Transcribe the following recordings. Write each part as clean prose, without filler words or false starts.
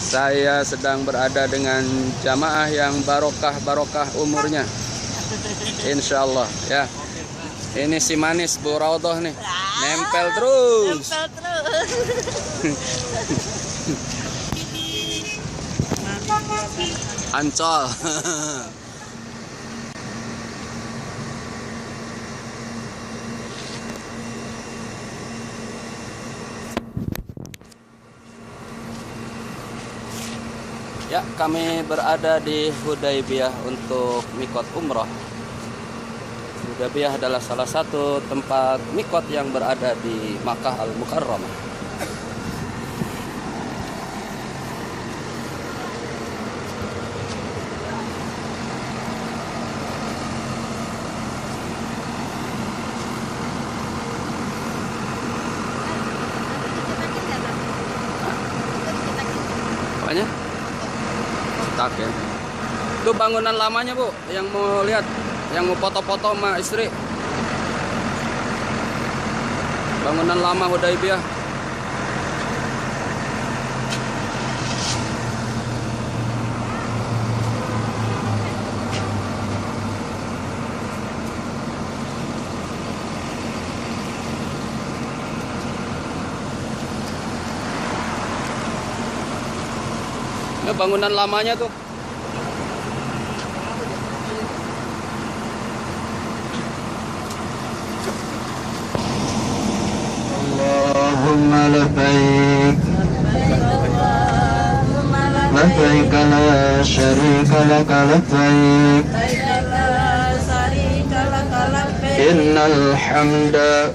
Saya sedang berada dengan jamaah yang barokah umurnya, insya Allah ya. Ini si manis Bu Raudhah nih, nempel terus. Ancol. Ya, kami berada di Hudaybiyah untuk mikot umroh. Hudaybiyah adalah salah satu tempat mikot yang berada di Makkah Al-Mukarramah. Apanya? Tak ya. Itu bangunan lamanya Bu, yang mau lihat, yang mau foto-foto sama istri. Bangunan lama Hudaybiyah. Ini bangunan lamanya tuh. Allahumma labbaik labbaik la syarika laka labbaik innal hamda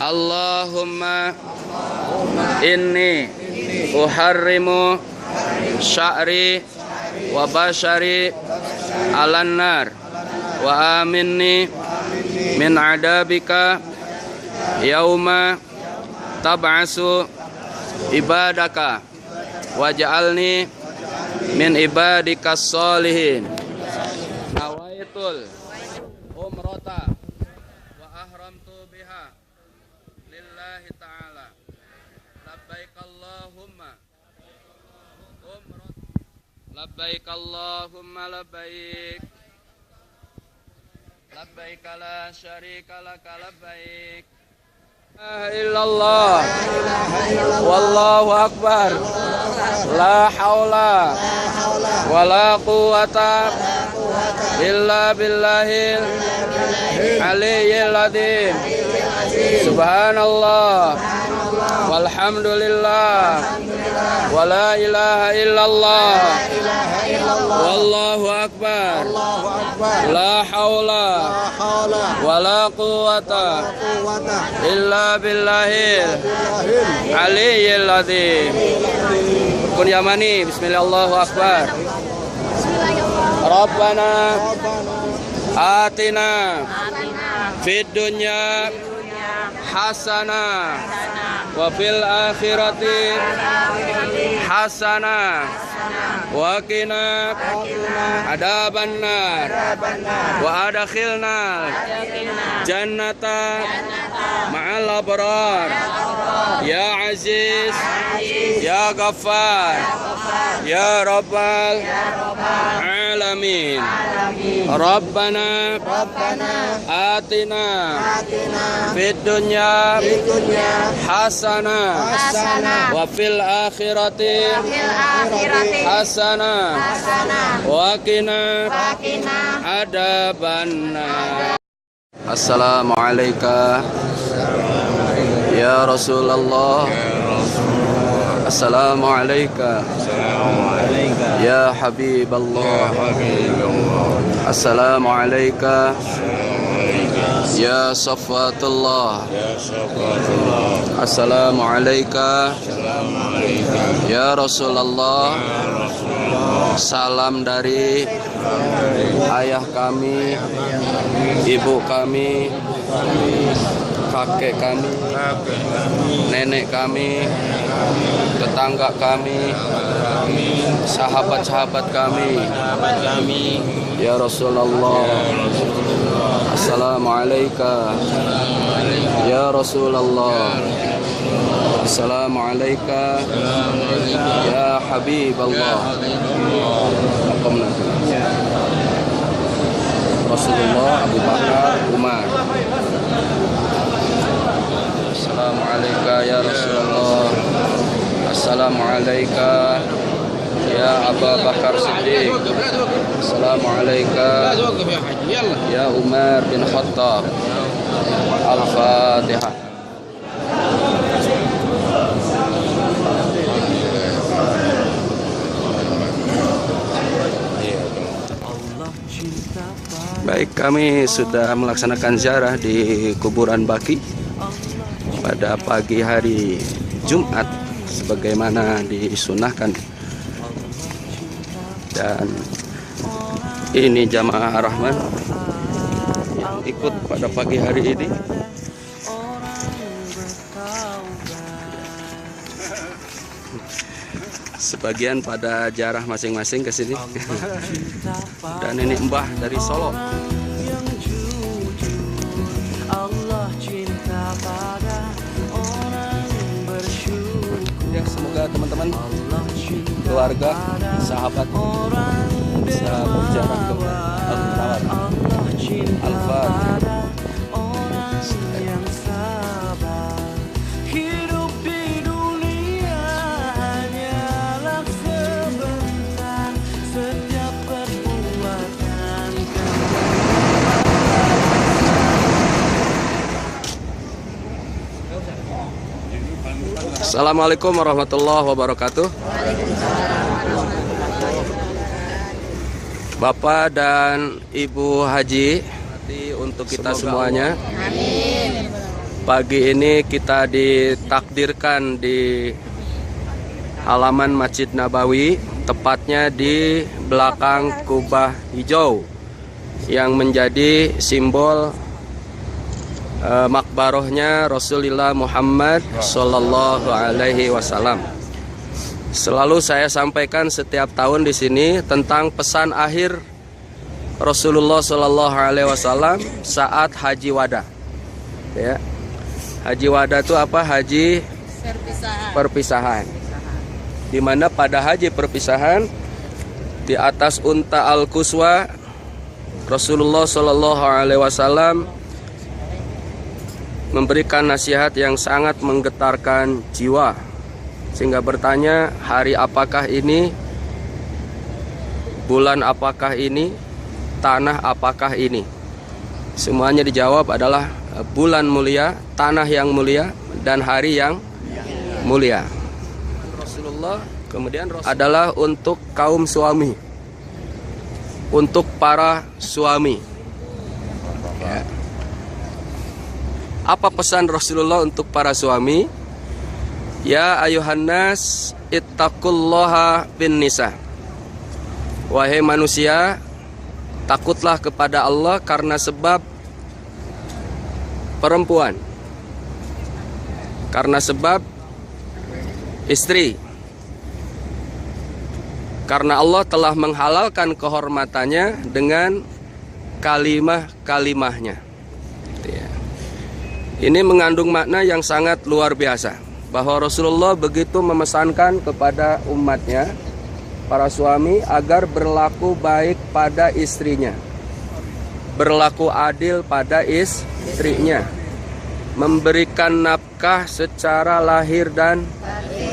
Allahumma inni uharrimu sya'ri wa bashari alan nar wa aminni min adabika yauma tab'asu ibadaka waj'alni min ibadikas sholihin. Nawaitul umrata wa ahramtu biha lillahi ta'ala. Labbaik Allahumma umrat. Labbaik Allahumma labbaik. Labbaik la syarika laka labbaik. La ilaha illallah wallahu akbar. La haula wala quwata illa billahil aliyyil azim. Subhanallah walhamdulillah wala ilaha illallah wallahu akbar. La haula wala quwata illa billahil aliyyil azim. Kun yamani bismillahirrahmanirrahim. Akbar. Rabbana atina fid dunya hasanah wa fil akhirati hasanah wa qina adzabannar wa adkhilna jannata ma'al abrar ya aziz ya ghaffar ya rabbal alamin. Rabbana atina fid dunya hasanah wa fil akhirati hasanah wa qina adzabannar. Assalamualaikum ya Rasulullah. Assalamu alayka ya Habiballah. Assalamu alayka ya Safwatullah. Assalamu alayka ya Rasulullah. Salam dari ayah kami, ibu kami, kakek kami, nenek kami, tetangga kami, sahabat-sahabat kami, ya Rasulullah. Assalamu alayka ya Rasulullah. Assalamu alayka ya Habiballah. Rasulullah, Abu Bakar, Umar. Assalamu alayka ya Rasulullah. Assalamu alayka ya Abu Bakar Siddiq. Assalamu alayka ya Umar bin Khattab. Al-Fatihah. Baik, kami sudah melaksanakan ziarah di kuburan Baqi pada pagi hari Jumat sebagaimana disunahkan. Dan ini jamaah Rahman yang ikut pada pagi hari ini. Sebagian pada jarah masing-masing ke sini. Dan ini mbah dari Solo. Ya, semoga teman-teman, keluarga, sahabat bisa berjarak ke Al-Fatihah. Assalamualaikum warahmatullahi wabarakatuh. Bapak dan Ibu Haji, untuk kita semuanya. Pagi ini kita ditakdirkan di halaman Masjid Nabawi, tepatnya di belakang kubah hijau yang menjadi simbol makbarohnya Rasulullah Muhammad Sallallahu Alaihi Wasallam. Selalu saya sampaikan setiap tahun di sini tentang pesan akhir Rasulullah Sallallahu Alaihi Wasallam saat haji wada. Ya, haji wada itu apa? Haji perpisahan. Di mana pada haji perpisahan di atas unta al-Quswa Rasulullah Sallallahu Alaihi Wasallam memberikan nasihat yang sangat menggetarkan jiwa, sehingga bertanya, hari apakah ini, bulan apakah ini, tanah apakah ini? Semuanya dijawab adalah bulan mulia, tanah yang mulia, dan hari yang mulia. Rasulullah kemudian adalah untuk kaum suami, untuk para suami. Ya. Apa pesan Rasulullah untuk para suami? Ya ayuhan nas ittaqullaha bin nisa. Wahai manusia, takutlah kepada Allah karena sebab perempuan, karena sebab istri. Karena Allah telah menghalalkan kehormatannya dengan kalimah-kalimahnya. Ini mengandung makna yang sangat luar biasa, bahwa Rasulullah begitu memesankan kepada umatnya, para suami, agar berlaku baik pada istrinya, berlaku adil pada istrinya, memberikan nafkah secara lahir dan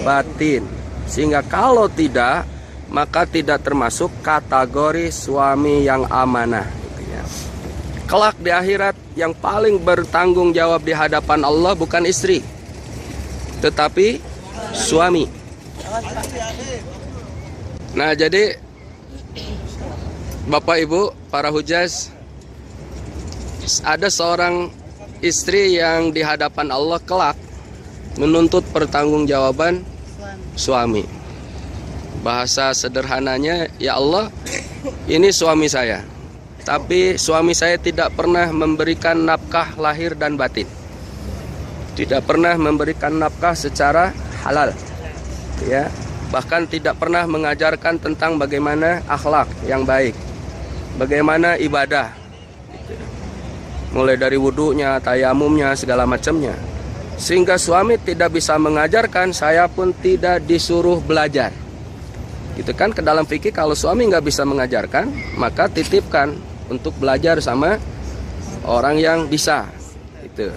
batin, sehingga kalau tidak, maka tidak termasuk kategori suami yang amanah. Kelak di akhirat yang paling bertanggung jawab di hadapan Allah bukan istri, tetapi suami. Nah, jadi Bapak Ibu, para hujaz, ada seorang istri yang di hadapan Allah kelak menuntut pertanggungjawaban suami. Bahasa sederhananya, ya Allah, ini suami saya, tapi suami saya tidak pernah memberikan nafkah lahir dan batin, tidak pernah memberikan nafkah secara halal, ya, bahkan tidak pernah mengajarkan tentang bagaimana akhlak yang baik, bagaimana ibadah, mulai dari wudhunya, tayamumnya, segala macamnya. Sehingga suami tidak bisa mengajarkan, saya pun tidak disuruh belajar. Gitu kan, ke dalam fikih kalau suami nggak bisa mengajarkan, maka titipkan untuk belajar sama orang yang bisa. Itu.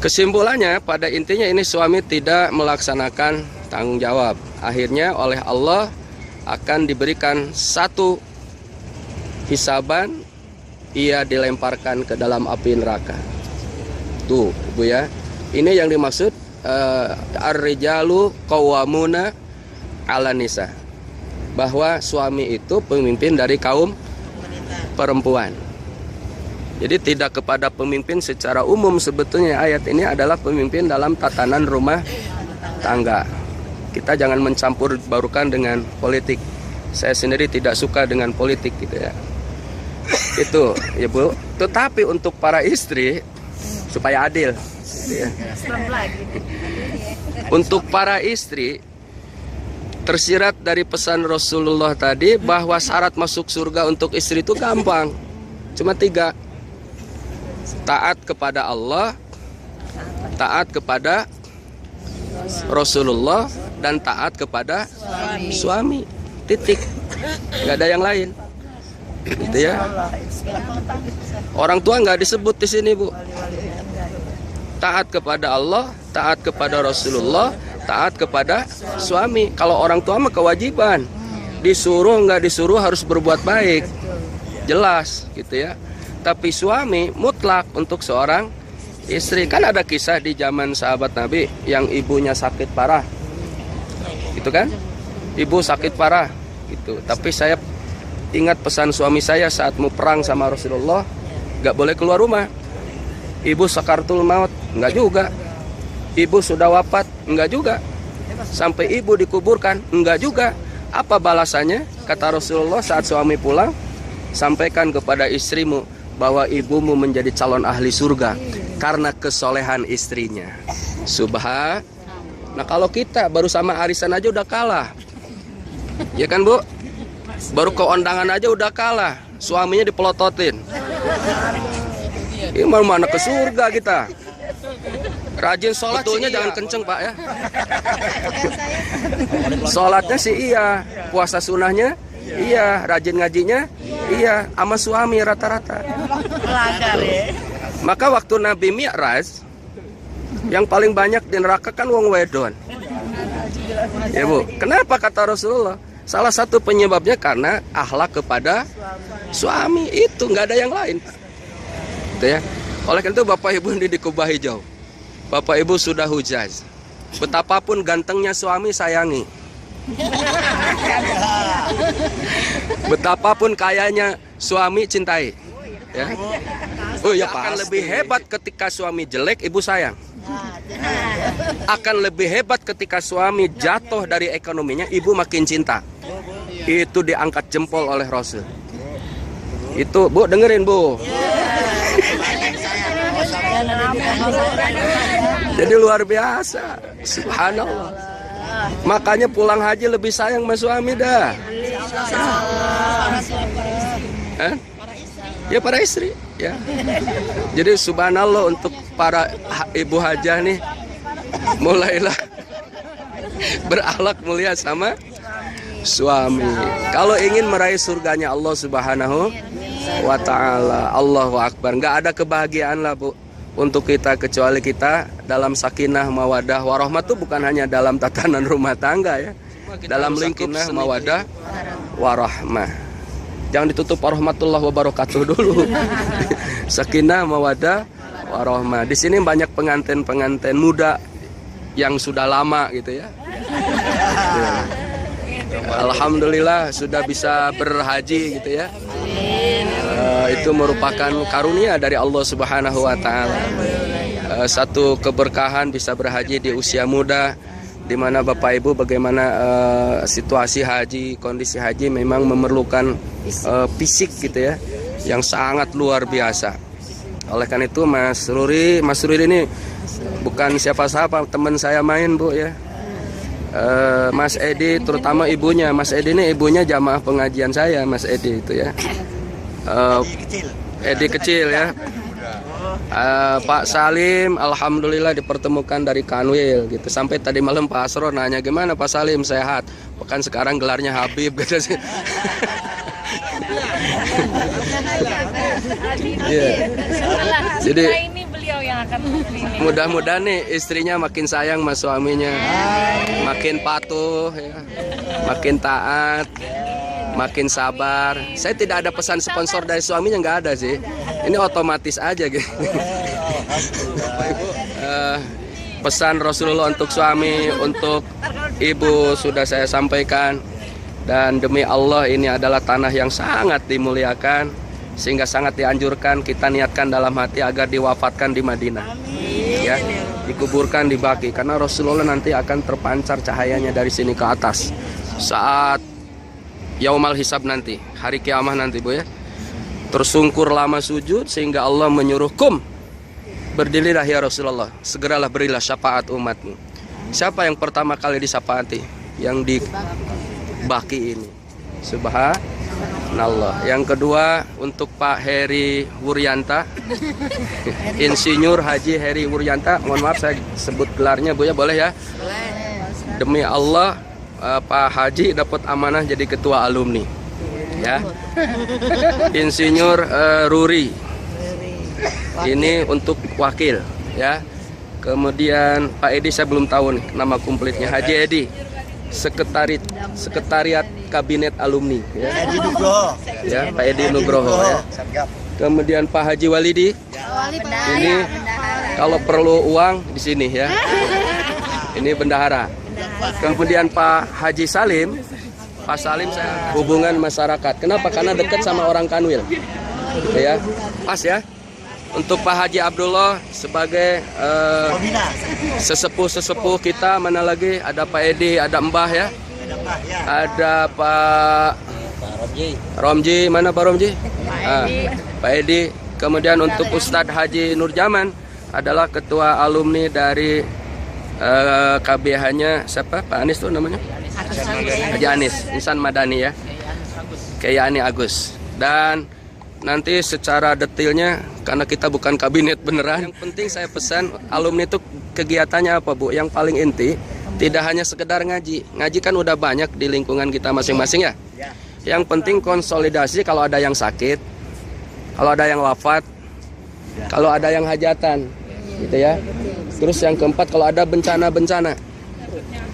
Kesimpulannya, pada intinya ini suami tidak melaksanakan tanggung jawab. Akhirnya oleh Allah akan diberikan satu hisaban, ia dilemparkan ke dalam api neraka. Tuh, Bu ya. Ini yang dimaksud ar-rijalu qawwamuna 'alan nisa. Bahwa suami itu pemimpin dari kaum perempuan. Jadi tidak kepada pemimpin secara umum, sebetulnya ayat ini adalah pemimpin dalam tatanan rumah tangga. Kita jangan mencampur barukan dengan politik. Saya sendiri tidak suka dengan politik gitu ya. Itu ya Bu. Tetapi untuk para istri supaya adil gitu ya. Untuk para istri tersirat dari pesan Rasulullah tadi bahwa syarat masuk surga untuk istri itu gampang, cuma 3: taat kepada Allah, taat kepada Rasulullah, dan taat kepada suami. Titik, nggak ada yang lain. Gitu ya. Orang tua nggak disebut di sini, Bu. Taat kepada Allah, taat kepada Rasulullah, taat kepada suami. Kalau orang tua mah kewajiban, disuruh nggak disuruh harus berbuat baik, jelas gitu ya. Tapi suami mutlak untuk seorang istri. Kan ada kisah di zaman sahabat Nabi yang ibunya sakit parah, gitu kan? Ibu sakit parah, gitu. Tapi saya ingat pesan suami saya saat mau perang sama Rasulullah, nggak boleh keluar rumah. Ibu sakaratul maut, nggak juga. Ibu sudah wafat, enggak juga. Sampai ibu dikuburkan, enggak juga. Apa balasannya? Kata Rasulullah saat suami pulang, sampaikan kepada istrimu bahwa ibumu menjadi calon ahli surga karena kesolehan istrinya. Subhan. Nah, kalau kita baru sama arisan aja udah kalah, ya kan Bu? Baru ke undangan aja udah kalah, suaminya dipelototin. Ini mau mana ke surga kita? Rajin sholat sih jangan kenceng Pak ya. Sholatnya sih iya, puasa sunnahnya iya, rajin ngajinya iya, sama suami rata-rata. Maka waktu Nabi Mi'raj, yang paling banyak di neraka kan wong wedon. Ya Bu, kenapa kata Rasulullah? Salah satu penyebabnya karena akhlak kepada suami, itu nggak ada yang lain. Gitu ya. Oleh karena itu Bapak Ibu di Kubah Hijau, Bapak Ibu sudah hujaz, betapapun gantengnya suami sayangi, betapapun kayanya suami cintai, ya. Oh ya, akan lebih hebat ketika suami jelek ibu sayang. Akan lebih hebat ketika suami jatuh dari ekonominya, ibu makin cinta. Itu diangkat jempol oleh Rasul. Itu Bu, dengerin Bu. Jadi luar biasa, subhanallah. Makanya pulang haji lebih sayang sama suami dah. Ya para istri, ya. Jadi subhanallah untuk para ibu hajah nih, mulailah berakhlak mulia sama suami. Kalau ingin meraih surganya Allah Subhanahu wa ta'ala, Allahu Akbar. Nggak ada kebahagiaan lah Bu untuk kita kecuali kita dalam sakinah mawadah warahmah. Itu bukan hanya dalam tatanan rumah tangga ya, dalam lingkup mawadah warahmah. Jangan ditutup warahmatullahi wabarakatuh dulu. Sakinah mawadah warahmah. Di sini banyak pengantin-pengantin muda yang sudah lama gitu ya. Alhamdulillah sudah bisa berhaji gitu ya. Itu merupakan karunia dari Allah Subhanahu wa taala. Satu keberkahan bisa berhaji di usia muda, di mana Bapak Ibu bagaimana situasi haji, kondisi haji memang memerlukan fisik gitu ya, yang sangat luar biasa. Oleh karena itu Mas Ruri ini bukan siapa-siapa, teman saya main Bu ya. Mas Edi, terutama ibunya, Mas Edi ini ibunya jamaah pengajian saya, Mas Edi itu ya. Edi kecil ya. Pak Salim alhamdulillah dipertemukan dari Kanwil gitu. Sampai tadi malam Pak Asro nanya gimana Pak Salim, sehat? Pekan sekarang gelarnya Habib gitu sih. Jadi ini beliau yang akan mudah-mudahan nih istrinya makin sayang sama suaminya, makin patuh ya, makin taat, makin sabar. Saya tidak ada pesan sponsor dari suaminya, nggak ada sih. Ini otomatis aja gitu. Pesan Rasulullah untuk suami, untuk ibu sudah saya sampaikan. Dan demi Allah ini adalah tanah yang sangat dimuliakan, sehingga sangat dianjurkan kita niatkan dalam hati agar diwafatkan di Madinah. Ya, dikuburkan di Baqi, karena Rasulullah nanti akan terpancar cahayanya dari sini ke atas saat Yaumal Hisab nanti, hari kiamah nanti Bu ya. Tersungkur lama sujud sehingga Allah menyuruh berdirilah ya Rasulullah, segeralah berilah syafaat umatmu. Siapa yang pertama kali disyafaati? Yang di Baqi ini. Subhanallah. Yang kedua untuk Pak Heri Wuryanta, Insinyur Haji Heri Wuryanta. Mohon maaf saya sebut gelarnya Bu ya, boleh ya? Demi Allah Pak Haji dapat amanah jadi ketua alumni ya. Insinyur Ruri ini untuk wakil ya. Kemudian Pak Edi saya belum tahu nih nama komplitnya. Haji Edi sekretariat kabinet alumni ya. Ya, Pak Edi Nugroho ya. Kemudian Pak Haji Walidi ini kalau perlu uang di sini ya. Ini bendahara. Kemudian Pak Haji Salim, Pak Salim saya hubungan masyarakat. Kenapa? Karena dekat sama orang Kanwil. Ya, pas ya. Untuk Pak Haji Abdullah sebagai sesepuh kita, mana lagi? Ada Pak Edi, ada Mbah ya. Ada Pak Romji, mana Pak Romji? Pak Edi. Kemudian untuk Ustadz Haji Nurjaman adalah ketua alumni dari KBH-nya siapa? Pak Anis tuh namanya? Haji Anis, Insan Madani ya. Kayak Ani Agus. Dan nanti secara detailnya, karena kita bukan kabinet beneran, yang penting saya pesan alumni itu kegiatannya apa Bu? Yang paling inti tidak hanya sekedar ngaji. Ngaji kan udah banyak di lingkungan kita masing-masing ya. Yang penting konsolidasi kalau ada yang sakit, kalau ada yang wafat, kalau ada yang hajatan gitu ya. Terus yang keempat, kalau ada bencana-bencana,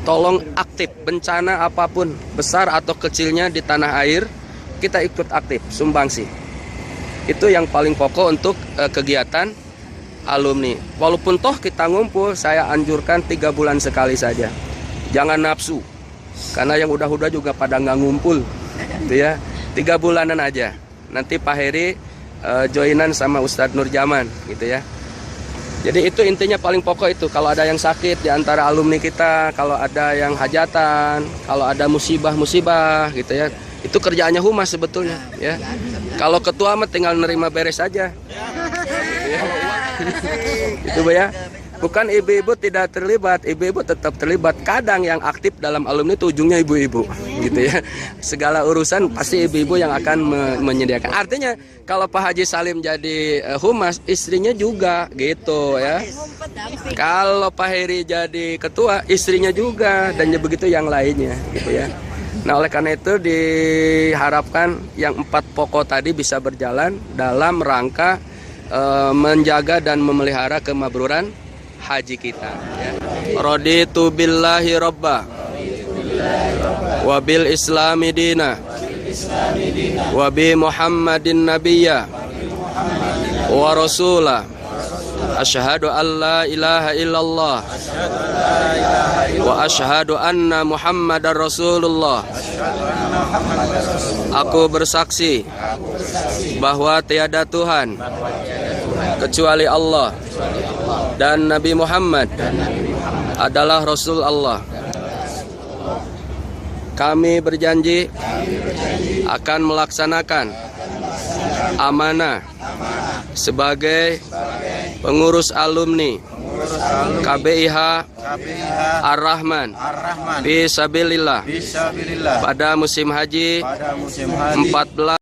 tolong aktif. Bencana apapun, besar atau kecilnya di tanah air, kita ikut aktif, sumbangsi. Itu yang paling pokok untuk kegiatan alumni. Walaupun toh kita ngumpul, saya anjurkan 3 bulan sekali saja. Jangan nafsu, karena yang udah-udah juga pada nggak ngumpul gitu ya. 3 bulanan aja. Nanti Pak Heri joinan sama Ustadz Nurjaman gitu ya. Jadi itu intinya paling pokok itu. Kalau ada yang sakit di antara alumni kita, kalau ada yang hajatan, kalau ada musibah-musibah gitu ya, itu kerjaannya humas sebetulnya ya. Kalau ketua mah tinggal nerima beres aja. Ya. Itu Bu ya. Bukan ibu-ibu tidak terlibat, ibu-ibu tetap terlibat. Kadang yang aktif dalam alumni itu ujungnya ibu-ibu, gitu ya. Segala urusan pasti ibu-ibu yang akan menyediakan. Artinya kalau Pak Haji Salim jadi humas, istrinya juga, gitu ya. Kalau Pak Heri jadi ketua, istrinya juga, dan begitu yang lainnya, gitu ya. Nah, oleh karena itu diharapkan yang 4 pokok tadi bisa berjalan dalam rangka menjaga dan memelihara kemabruran haji kita ya. Raditu billahi robba wa bil islami dina wa bi muhammadin nabiyya wa rasulah Asyhadu an la ilaha illallah wa asyhadu anna Muhammadar Rasulullah. Aku bersaksi bahwa tiada Tuhan kecuali Allah dan Nabi Muhammad adalah Rasul Allah. Kami berjanji akan melaksanakan amanah sebagai pengurus alumni KBIH Ar-Rahman Fisabilillah pada musim haji 14